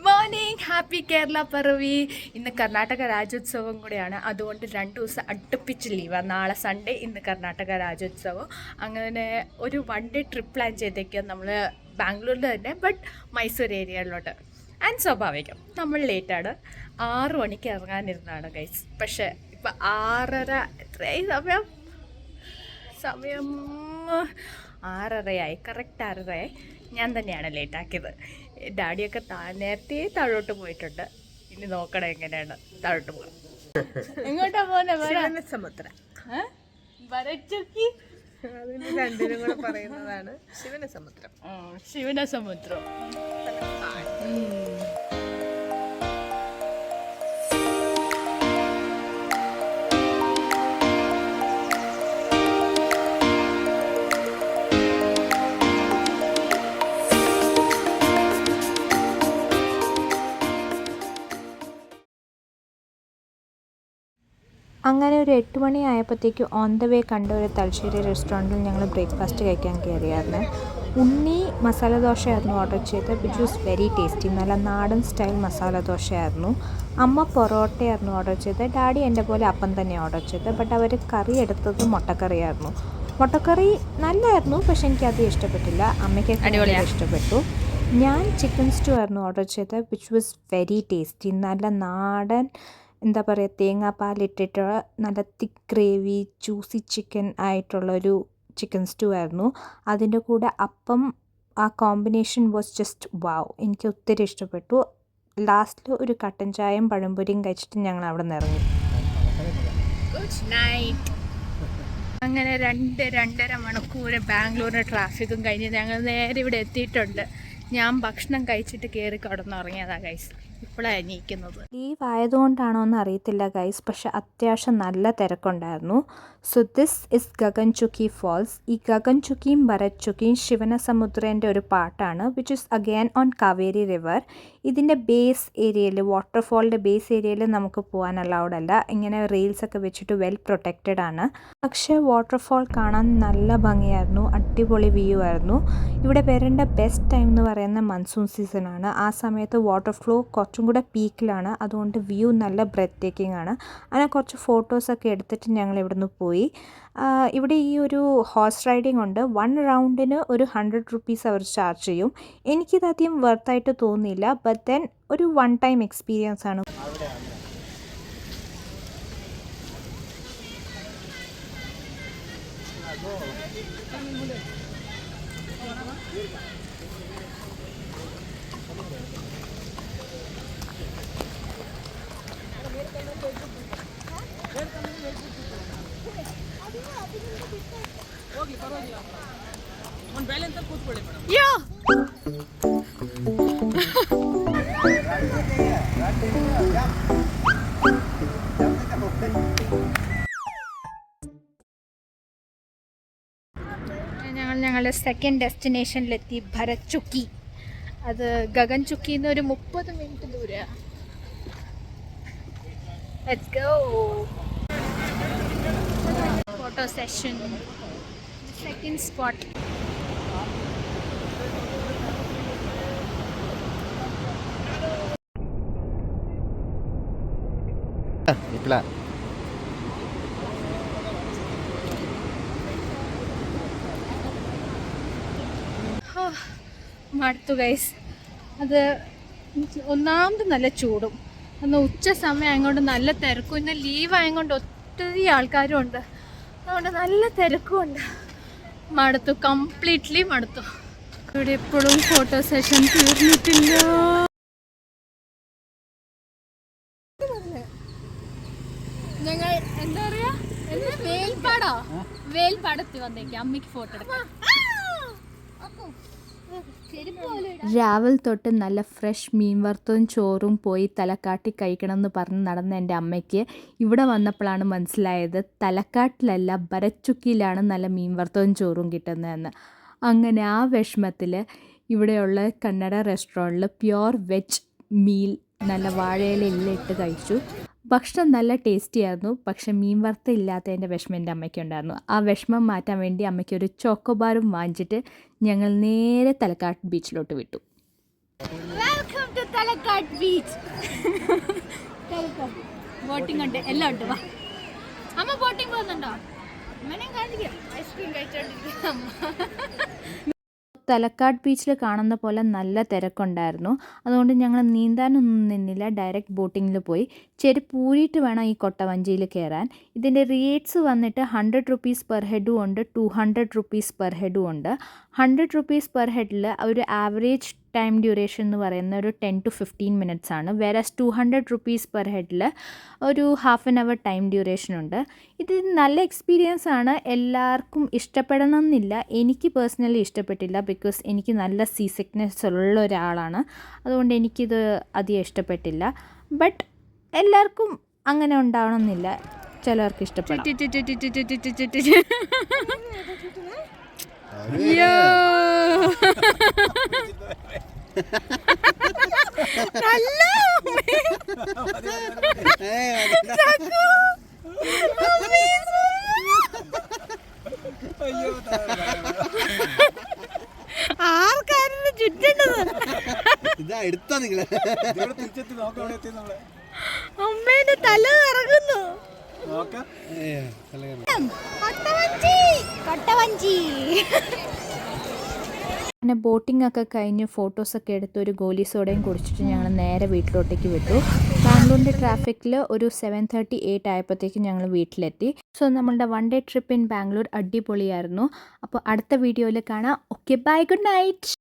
Morning, happy Kerala പിറവി. ഇന്ന് കർണാടക രാജ്യോത്സവം കൂടെയാണ്, അതുകൊണ്ട് 2 ദിവസം അടുപ്പിച്ച് ലീവാണ്. നാളെ സൺഡേ, ഇന്ന് കർണാടക രാജ്യോത്സവം. അങ്ങനെ ഒരു 1 ഡേ ട്രിപ്പ് പ്ലാൻ ചെയ്തേക്കുക നമ്മൾ ബാംഗ്ലൂരിൽ തന്നെ, ബട്ട് മൈസൂർ ഏരിയയിലോട്ട്. ആൻഡ് സ്വാഭാവികം നമ്മൾ ലേറ്റാണ്. 6 മണിക്ക് ഇറങ്ങാനിരുന്നതാണ് ഗൈസ്. പക്ഷേ ഇപ്പം 6:30, എത്രയായി സമയം 6:30 കറക്റ്റ് 6:30. ഞാൻ തന്നെയാണ് ലേറ്റാക്കിയത്. ഡാഡിയൊക്കെ നേരത്തെ താഴോട്ട് പോയിട്ടുണ്ട്. ഇനി നോക്കണം എങ്ങനെയാണ് താഴോട്ട് പോകാം. എങ്ങോട്ടാ പോകുന്നത്? സമുദ്രം വരച്ചൊക്കി രണ്ടിനും കൂടെ പറയുന്നതാണ് ശിവനസമുദ്രം. ശിവനസമുദ്രം. അങ്ങനെ ഒരു 8 മണി ആയപ്പോഴത്തേക്ക് ഓൺ ദ വേ കണ്ട ഒരു തലശ്ശേരി റെസ്റ്റോറൻറ്റിൽ ഞങ്ങൾ ബ്രേക്ക്ഫാസ്റ്റ് കഴിക്കാൻ കയറിയായിരുന്നു. ഉണ്ണി മസാല ദോശയായിരുന്നു ഓർഡർ ചെയ്തത്, വിച്ച് വാസ് വെരി ടേസ്റ്റി. നല്ല നാടൻ സ്റ്റൈൽ മസാല ദോശയായിരുന്നു. അമ്മ പൊറോട്ടയായിരുന്നു ഓർഡർ ചെയ്തത്. ഡാഡി എൻ്റെ പോലെ അപ്പം തന്നെ ഓർഡർ ചെയ്തത്. ബട്ട് അവർ കറി എടുത്തത് മുട്ടക്കറിയായിരുന്നു. മുട്ടക്കറി നല്ലതായിരുന്നു, പക്ഷെ എനിക്കത് ഇഷ്ടപ്പെട്ടില്ല. അമ്മയ്ക്ക് ഇഷ്ടപ്പെട്ടു. ഞാൻ ചിക്കൻ സ്റ്റൂ ആയിരുന്നു ഓർഡർ ചെയ്തത്, വിച്ച് വാസ് വെരി ടേസ്റ്റി. നല്ല നാടൻ എന്താ പറയുക, തേങ്ങാപ്പാലിട്ടിട്ട് നല്ല തിക്ക് ഗ്രേവി ജ്യൂസി ചിക്കൻ ആയിട്ടുള്ളൊരു ചിക്കൻ സ്റ്റൂ ആയിരുന്നു. അതിൻ്റെ കൂടെ അപ്പം, ആ കോമ്പിനേഷൻ വാസ് ജസ്റ്റ് വാവ്. എനിക്ക് ഒത്തിരി ഇഷ്ടപ്പെട്ടു. ലാസ്റ്റിൽ ഒരു കട്ടൻ ചായയും പഴംപൊരിയും കഴിച്ചിട്ട് ഞങ്ങൾ അവിടെ നിന്ന് ഇറങ്ങി. Good night. അങ്ങനെ 2-2.5 മണിക്കൂർ ബാംഗ്ലൂരിൻ്റെ ട്രാഫിക്കും കഴിഞ്ഞ് ഞങ്ങൾ നേരെ ഇവിടെ എത്തിയിട്ടുണ്ട്. ഞാൻ ഭക്ഷണം കഴിച്ചിട്ട് കയറി കിടന്നുറങ്ങിയതാണ് ഗൈസ്. ഇപ്പോഴാണ് എണീക്കുന്നത്. ലീവ് ആയതുകൊണ്ടാണോ എന്ന് അറിയത്തില്ല ഗൈസ്, പക്ഷെ അത്യാവശ്യം നല്ല തിരക്കുണ്ടായിരുന്നു. So this is Gaganachukki falls. ഈ ഗഗൻചുക്കിയും ഭരത്ചുക്കിയും ശിവനസമുദ്രൻ്റെ ഒരു പാട്ടാണ്, which is again on Kaveri river. ഇതിൻ്റെ ബേസ് ഏരിയയിൽ, വാട്ടർഫോളിൻ്റെ ബേസ് ഏരിയയിൽ നമുക്ക് പോകാൻ അലൗഡ് അല്ല. ഇങ്ങനെ റെയിൽസൊക്കെ വെച്ചിട്ട് വെൽ പ്രൊട്ടക്റ്റഡ് ആണ്. പക്ഷേ വാട്ടർഫോൾ കാണാൻ നല്ല ഭംഗിയായിരുന്നു, അടിപൊളി വ്യൂ ആയിരുന്നു. ഇവിടെ വരേണ്ട ബെസ്റ്റ് ടൈം എന്ന് പറയുന്നത് മൺസൂൺ സീസണാണ്. ആ സമയത്ത് വാട്ടർ ഫ്ലോ കുറച്ചും കൂടെ പീക്കിലാണ്, അതുകൊണ്ട് വ്യൂ നല്ല ബ്രെത്ത് ടേക്കിംഗ് ആണ്. അങ്ങനെ കുറച്ച് ഫോട്ടോസൊക്കെ എടുത്തിട്ട് ഞങ്ങൾ ഇവിടുന്ന് പോയി. ഇവിടെ ഈ ഒരു ഹോഴ്സ് റൈഡിംഗ് ഉണ്ട്. 1 റൗണ്ടിന് ഒരു 100 റുപ്പീസ് അവർ ചാർജ് ചെയ്യും. എനിക്കിതധികം വർത്തായിട്ട് തോന്നിയില്ല, ബട്ട് ദെൻ ഒരു 1 ടൈം എക്സ്പീരിയൻസ് ആണ്. ഞങ്ങളുടെ സെക്കൻഡ് ഡെസ്റ്റിനേഷനിലെത്തി, ഭരത്ചുക്കി. അത് ഗഗൻചുക്കിന്ന് ഒരു 30 മിനിറ്റ് ദൂരം. Let's go. Photo session, second spot. മടുത്തു ഗൈസ്. അത് ഒന്നാമത് നല്ല ചൂടും, അന്ന് ഉച്ച സമയം ആയതുകൊണ്ട് നല്ല തിരക്കും. ഇന്ന് ലീവ് ആയതുകൊണ്ട് ഒത്തിരി ആൾക്കാരും ഉണ്ട്, അതുകൊണ്ട് നല്ല തിരക്കും ഉണ്ട്. മടുത്തു, കംപ്ലീറ്റ്ലി മടുത്തു. ഇവിടെ എപ്പോഴും ഫോട്ടോ സെഷൻ തീർന്നിട്ടില്ല. ഞങ്ങൾ എന്താ പറയാ, വേൽപ്പാടത്തി വന്നേക്ക് അമ്മയ്ക്ക് ഫോട്ടോ എടുക്കാം. രാവിലെ തൊട്ട് നല്ല ഫ്രഷ് മീൻ വറുത്തതും ചോറും പോയി തലക്കാട്ടി കഴിക്കണം എന്ന് പറഞ്ഞ് നടന്ന എൻ്റെ അമ്മയ്ക്ക് ഇവിടെ വന്നപ്പോഴാണ് മനസ്സിലായത് തലക്കാട്ടിലല്ല ഭരത്ചുക്കിയിലാണ് നല്ല മീൻ വറുത്തതും ചോറും കിട്ടുന്നതെന്ന്. അങ്ങനെ ആ വിഷമത്തിൽ ഇവിടെയുള്ള കന്നഡ റെസ്റ്റോറൻറ്റിൽ പ്യുവർ വെജ് മീൽ നല്ല വാഴയിലിട്ട് കഴിച്ചു. ഭക്ഷണം നല്ല ടേസ്റ്റി ആയിരുന്നു, പക്ഷെ മീൻ വറുത്ത ഇല്ലാത്തതിൻ്റെ വിഷമം എൻ്റെ അമ്മയ്ക്കുണ്ടായിരുന്നു. ആ വിഷമം മാറ്റാൻ വേണ്ടി അമ്മയ്ക്ക് ഒരു ചോക്കോബാറും വാങ്ങിച്ചിട്ട് ഞങ്ങൾ നേരെ തലക്കാട്ട് ബീച്ചിലോട്ട് വിട്ടു. Welcome to Thalakkad beach. Boating ഉണ്ട്, എല്ലാം ഉണ്ട്. വാ അമ്മ, ബോട്ടിംഗ് പോകുന്നുണ്ടോ? അമ്മനെയും കാണിക്കാം. ഐസ്ക്രീം കഴിച്ചോണ്ടിരിക്കുക അമ്മ. തലക്കാട് ബീച്ചിൽ കാണുന്ന പോലെ നല്ല തിരക്കുണ്ടായിരുന്നു. അതുകൊണ്ട് ഞങ്ങൾ നീന്താനൊന്നും നിന്നില്ല, ഡയറക്റ്റ് ബോട്ടിങ്ങിൽ പോയി. ചെരുപ്പ് ഊരിയിട്ട് വേണം ഈ കൊട്ടവഞ്ചിയിൽ കയറാൻ. ഇതിൻ്റെ റേറ്റ്സ് വന്നിട്ട് 100 റുപ്പീസ് പെർ ഹെഡും ഉണ്ട്, 200 റുപ്പീസ് പെർ ഹെഡും ഉണ്ട്. 100 റുപ്പീസ് പെർ ഹെഡിൽ ഒരു ആവറേജ് ടൈം ഡ്യൂറേഷൻ എന്ന് പറയുന്ന ഒരു 10 to 15 മിനിറ്റ്സ് ആണ്. വേറെ 200 റുപ്പീസ് പെർ ഹെഡിൽ ഒരു half an hour time duration ഉണ്ട്. ഇത് നല്ല എക്സ്പീരിയൻസ് ആണ്, എല്ലാവർക്കും ഇഷ്ടപ്പെടണം എന്നില്ല. എനിക്ക് പേഴ്സണലി ഇഷ്ടപ്പെട്ടില്ല, ബിക്കോസ് എനിക്ക് നല്ല സീ സിക്നെസ് ഉള്ള ഒരാളാണ്. അതുകൊണ്ട് എനിക്കിത് അധികം ഇഷ്ടപ്പെട്ടില്ല. ബട്ട് എല്ലാവർക്കും അങ്ങനെ ഉണ്ടാവണമെന്നില്ല, ചിലവർക്ക് ഇഷ്ടപ്പെടാം. ആർക്കാരും ചുറ്റേണ്ടത് ഇതാ എടുത്താ നിങ്ങളെ അമ്മേന്റെ തല ഇറങ്ങുന്നു. കൊട്ടവഞ്ചി. പിന്നെ ബോട്ടിംഗ് ഒക്കെ കഴിഞ്ഞ് ഫോട്ടോസൊക്കെ എടുത്ത് ഒരു ഗോലി സോഡയും കുടിച്ചിട്ട് ഞങ്ങൾ നേരെ വീട്ടിലോട്ടേക്ക് വിട്ടു. ബാംഗ്ലൂരിൻ്റെ ട്രാഫിക്കിൽ ഒരു 7:30, 8 ആയപ്പോഴത്തേക്കും ഞങ്ങൾ വീട്ടിലെത്തി. സോ നമ്മളുടെ 1 ഡേ ട്രിപ്പ് ഇൻ ബാംഗ്ലൂർ അടിപൊളിയായിരുന്നു. അപ്പോൾ അടുത്ത വീഡിയോയിൽ കാണാം. Okay, bye, good night.